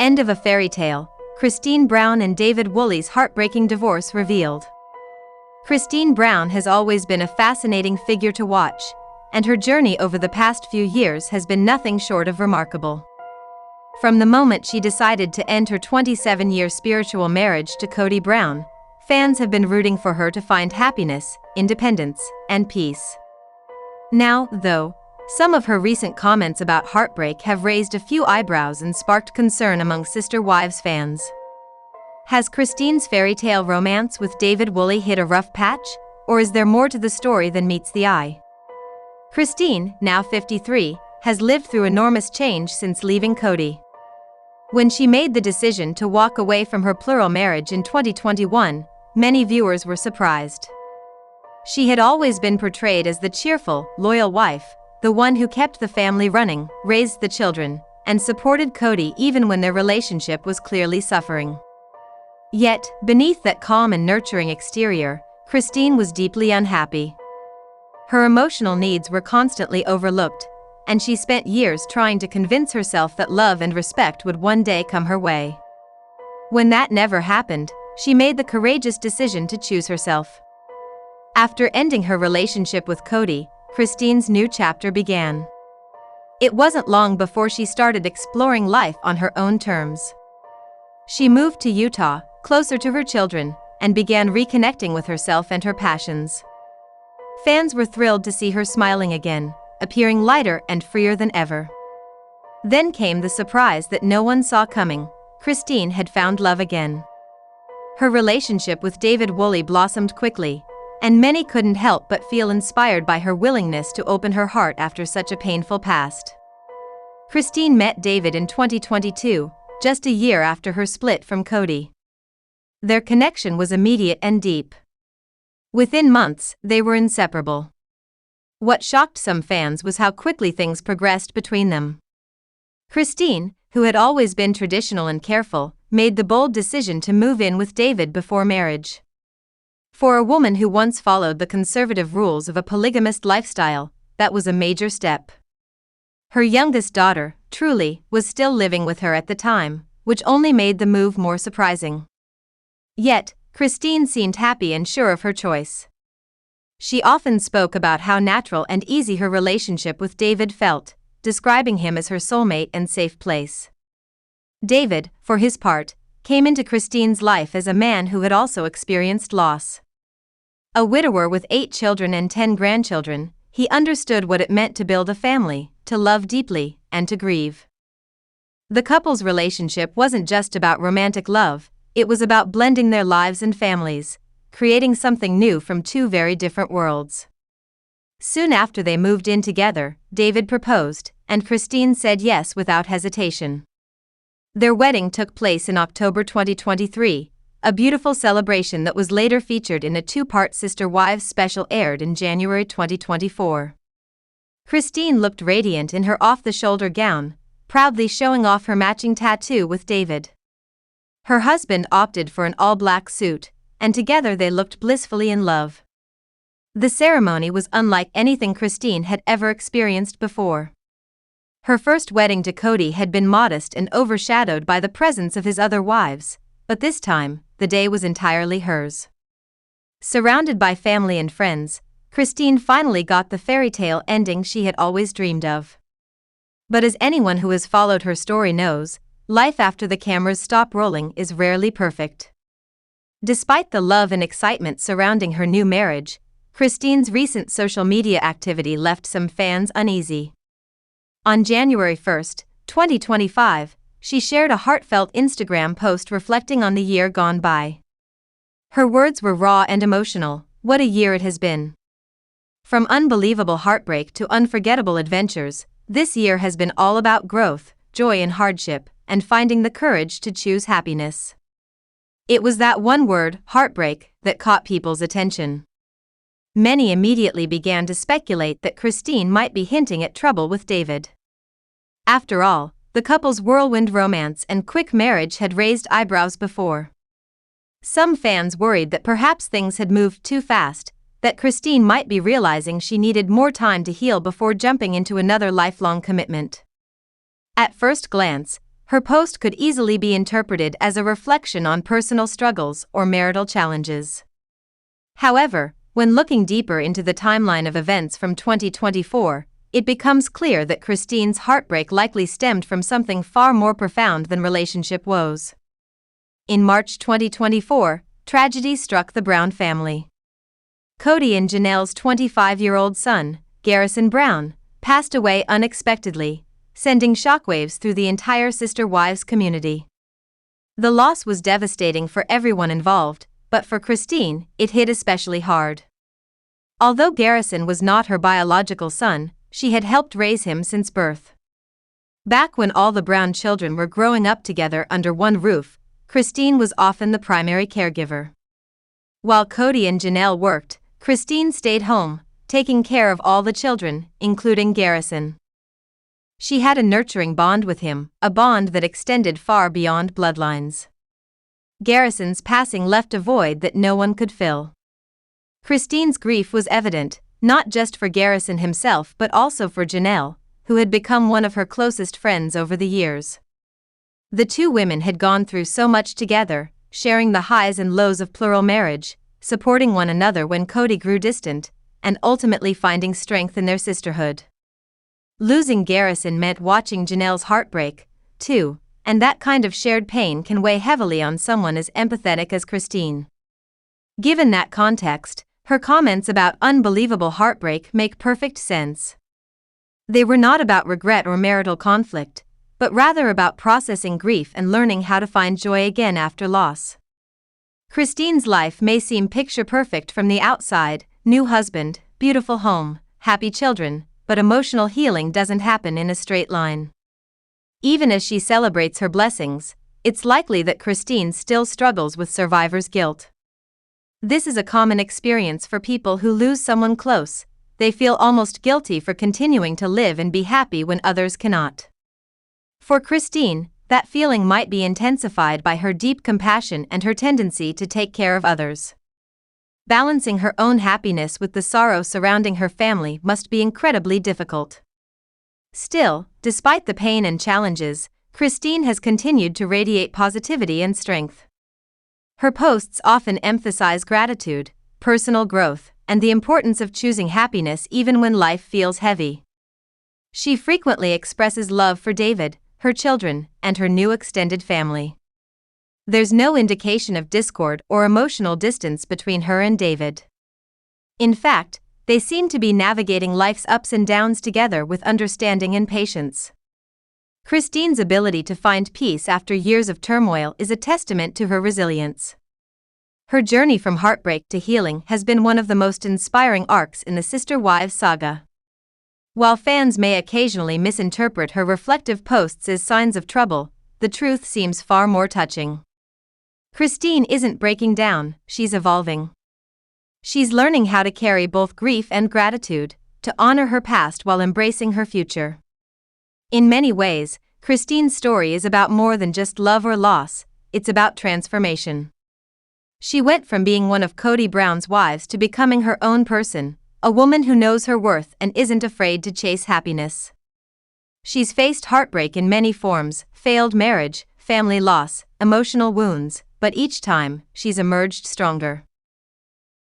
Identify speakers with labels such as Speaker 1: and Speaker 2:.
Speaker 1: End of a fairy tale. Kody Brown and David Woolley's heartbreaking divorce revealed. Kody Brown has always been a fascinating figure to watch, and her journey over the past few years has been nothing short of remarkable. From the moment she decided to end her 27-year spiritual marriage to Kody Brown, fans have been rooting for her to find happiness, independence, and peace. Now, though, some of her recent comments about heartbreak have raised a few eyebrows and sparked concern among Sister Wives fans. Has Kody's fairytale romance with David Woolley hit a rough patch, or is there more to the story than meets the eye? Kody, now 53, has lived through enormous change since leaving Kody. When she made the decision to walk away from her plural marriage in 2021, many viewers were surprised. She had always been portrayed as the cheerful, loyal wife, the one who kept the family running, raised the children, and supported Kody even when their relationship was clearly suffering. Yet, beneath that calm and nurturing exterior, Kody was deeply unhappy. Her emotional needs were constantly overlooked, and she spent years trying to convince herself that love and respect would one day come her way. When that never happened, she made the courageous decision to choose herself. After ending her relationship with Kody, Kody's new chapter began. It wasn't long before she started exploring life on her own terms. She moved to Utah, closer to her children, and began reconnecting with herself and her passions. Fans were thrilled to see her smiling again, appearing lighter and freer than ever. Then came the surprise that no one saw coming. Kody had found love again. Her relationship with David Woolley blossomed quickly, and many couldn't help but feel inspired by her willingness to open her heart after such a painful past. Kody met David in 2022, just a year after her split from Kody. Their connection was immediate and deep. Within months, they were inseparable. What shocked some fans was how quickly things progressed between them. Kody, who had always been traditional and careful, made the bold decision to move in with David before marriage. For a woman who once followed the conservative rules of a polygamist lifestyle, that was a major step. Her youngest daughter, Truly, was still living with her at the time, which only made the move more surprising. Yet, Kody seemed happy and sure of her choice. She often spoke about how natural and easy her relationship with David felt, describing him as her soulmate and safe place. David, for his part, came into Kody's life as a man who had also experienced loss. A widower with 8 children and 10 grandchildren, he understood what it meant to build a family, to love deeply, and to grieve. The couple's relationship wasn't just about romantic love, it was about blending their lives and families, creating something new from 2 very different worlds. Soon after they moved in together, David proposed, and Kody said yes without hesitation. Their wedding took place in October 2023, a beautiful celebration that was later featured in a 2-part Sister Wives special aired in January 2024. Kody looked radiant in her off-the-shoulder gown, proudly showing off her matching tattoo with David. Her husband opted for an all-black suit, and together they looked blissfully in love. The ceremony was unlike anything Kody had ever experienced before. Her first wedding to Kody had been modest and overshadowed by the presence of his other wives, but this time, the day was entirely hers. Surrounded by family and friends, Kody finally got the fairytale ending she had always dreamed of. But as anyone who has followed her story knows, life after the cameras stop rolling is rarely perfect. Despite the love and excitement surrounding her new marriage, Kody's recent social media activity left some fans uneasy. On January 1, 2025, she shared a heartfelt Instagram post reflecting on the year gone by. Her words were raw and emotional. What a year it has been. From unbelievable heartbreak to unforgettable adventures, this year has been all about growth, joy in hardship, and finding the courage to choose happiness. It was that one word, heartbreak, that caught people's attention. Many immediately began to speculate that Kody might be hinting at trouble with David. After all, the couple's whirlwind romance and quick marriage had raised eyebrows before. Some fans worried that perhaps things had moved too fast, that Kody might be realizing she needed more time to heal before jumping into another lifelong commitment. At first glance, Her post could easily be interpreted as a reflection on personal struggles or marital challenges. However, when looking deeper into the timeline of events from 2024, it becomes clear that Christine's heartbreak likely stemmed from something far more profound than relationship woes. In March 2024, tragedy struck the Brown family. Kody and Janelle's 25-year-old son, Garrison Brown, passed away unexpectedly, sending shockwaves through the entire Sister Wives community. The loss was devastating for everyone involved, but for Christine, it hit especially hard. Although Garrison was not her biological son, she had helped raise him since birth. Back when all the Brown children were growing up together under one roof, Christine was often the primary caregiver. While Kody and Janelle worked, Christine stayed home, taking care of all the children, including Garrison. She had a nurturing bond with him, a bond that extended far beyond bloodlines. Garrison's passing left a void that no one could fill. Christine's grief was evident, not just for Garrison himself but also for Janelle, who had become one of her closest friends over the years. The two women had gone through so much together, sharing the highs and lows of plural marriage, supporting one another when Kody grew distant, and ultimately finding strength in their sisterhood. Losing Garrison meant watching Janelle's heartbreak, too, and that kind of shared pain can weigh heavily on someone as empathetic as Christine. Given that context, her comments about unbelievable heartbreak make perfect sense. They were not about regret or marital conflict, but rather about processing grief and learning how to find joy again after loss. Christine's life may seem picture-perfect from the outside: new husband, beautiful home, happy children, but emotional healing doesn't happen in a straight line. Even as she celebrates her blessings, it's likely that Christine still struggles with survivor's guilt. This is a common experience for people who lose someone close. They feel almost guilty for continuing to live and be happy when others cannot. For Christine, that feeling might be intensified by her deep compassion and her tendency to take care of others. Balancing her own happiness with the sorrow surrounding her family must be incredibly difficult. Still, despite the pain and challenges, Christine has continued to radiate positivity and strength. Her posts often emphasize gratitude, personal growth, and the importance of choosing happiness even when life feels heavy. She frequently expresses love for David, her children, and her new extended family. There's no indication of discord or emotional distance between her and David. In fact, they seem to be navigating life's ups and downs together with understanding and patience. Christine's ability to find peace after years of turmoil is a testament to her resilience. Her journey from heartbreak to healing has been one of the most inspiring arcs in the Sister Wives saga. While fans may occasionally misinterpret her reflective posts as signs of trouble, the truth seems far more touching. Christine isn't breaking down, she's evolving. She's learning how to carry both grief and gratitude, to honor her past while embracing her future. In many ways, Christine's story is about more than just love or loss, it's about transformation. She went from being one of Kody Brown's wives to becoming her own person, a woman who knows her worth and isn't afraid to chase happiness. She's faced heartbreak in many forms: failed marriage, family loss, emotional wounds, but each time, she's emerged stronger.